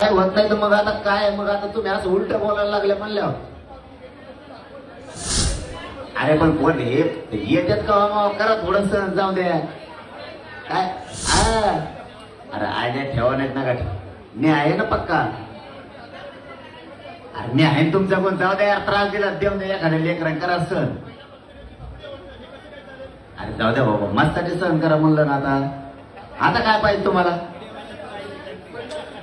काय होत नाही तर मग आता काय, मग आता तुम्ही असं उलट बोलायला लागले म्हणल्यावर. अरे पण कोण हे येतात का मग करा थोडस जाऊ द्या काय. अरे आयडिया ठेवा नाहीत ना गाठ, मी आहे ना पक्का. अरे मी आहे तुमचा कोण, जाऊ द्या त्रास दिला देऊन द्या एखाद्या लेकरांना करा सहन. अरे जाऊ द्या बाबा मस्ताची सहन करा म्हणलं ना. आता काय पाहिजे तुम्हाला.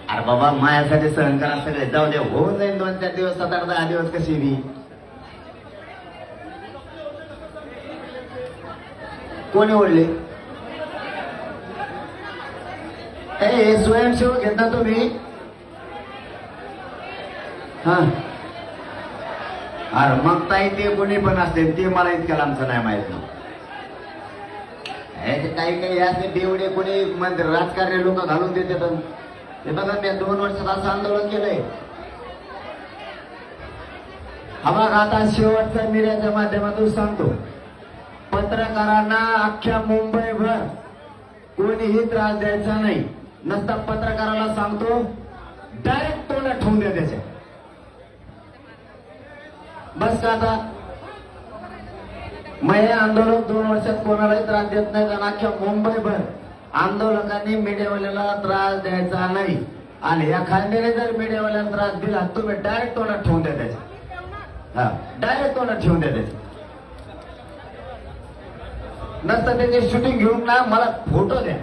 अरे बाबा मायासाठी सहन करा सगळे, जाऊ द्या होऊन जाईल 2-4 दिवस 7-8-10 दिवस कशी बी. कोणी ओढले हे स्वयंसेवक घेत ना तुम्ही. हा अरे मग ताई ते कोणी पण असते ते मला इतक्या लांबचं नाही माहित ना. काही काही असते बेवडे कोणी मंदिर राजकारणी लोक घालून देतात. हे बघा मी 2 वर्षात असं आंदोलन केलंय. हा बघ आता शेवटचा मीडियाच्या माध्यमातून सांगतो, पत्रकारांना अख्ख्या मुंबईभर कोणीही त्रास द्यायचा नाही. नसता पत्रकाराला सांगतो डायरेक्ट तोंडात ठेवून द्या त्याच्या. बस का आता मग आंदोलन 2 वर्षात कोणालाही त्रास देत नाही. कारण अख्ख्या मुंबईभर आंदोलकांनी मीडियावाल्याला त्रास द्यायचा नाही. आणि या खांद्याने जर मीडियावाल्याला त्रास दिला तुम्ही डायरेक्ट तोंडात ठेवून द्या त्याच्या. हा डायरेक्ट तोंडात ठेवून द्या त्याच्या. नसतं त्याची शूटिंग घेऊन ना मला फोटो द्या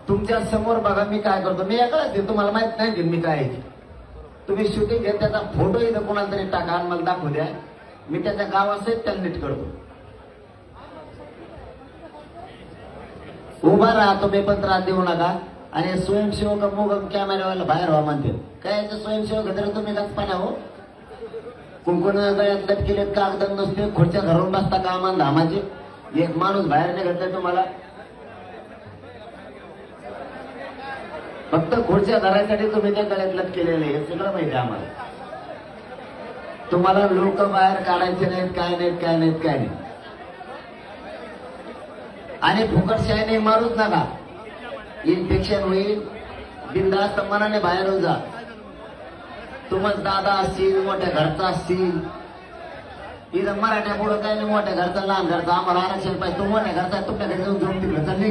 तुमच्या समोर. बघा मी काय करतो, मी एकलाच आहे तुम्हाला माहित नाही मी काय आहे. तुम्ही शूटिंग घ्या त्याचा फोटो इथं कोणाला तरी टाका आणि मला दाखवू द्या. मी त्याच्या गावासहित त्याला नीट करतो. उभा राहा तुम्ही पण त्रास देऊ नका. आणि स्वयंसेवक मोगम कॅमेरावाला बाहेर व्हा म्हणते काय. स्वयंसेवक तरी तुम्ही गचपाना हो. कुंकुण गळ्यात लटकेलेत कागद नसते, खुर्च्या धरून बसता कामान धामाचे. एक माणूस बाहेर नाही घडलाय तुम्हाला. फक्त खुर्च्या धरायसाठी तुम्ही त्या गळ्यात लटकेलेले हे सगळं माहिती आम्हाला. तुम्हाला लोक बाहेर काढायचे नाहीत, काय नाहीत काय नाहीत काय नाही. आणि फुकटशाहीने मारूच नका, इन्फेक्शन होईल. बिनधास्त मनाने बाहेर हो जा. तुम्हाला दादा असतील, मोठ्या घरचा असतील. इथं मराठ्या पुढं काय नाही, मोठ्या घरचा लहान घरचा आम्हाला आरक्षण पाहिजे. तू मोठ्या घरचा तुमच्या घरी जाऊन तिकडे चालली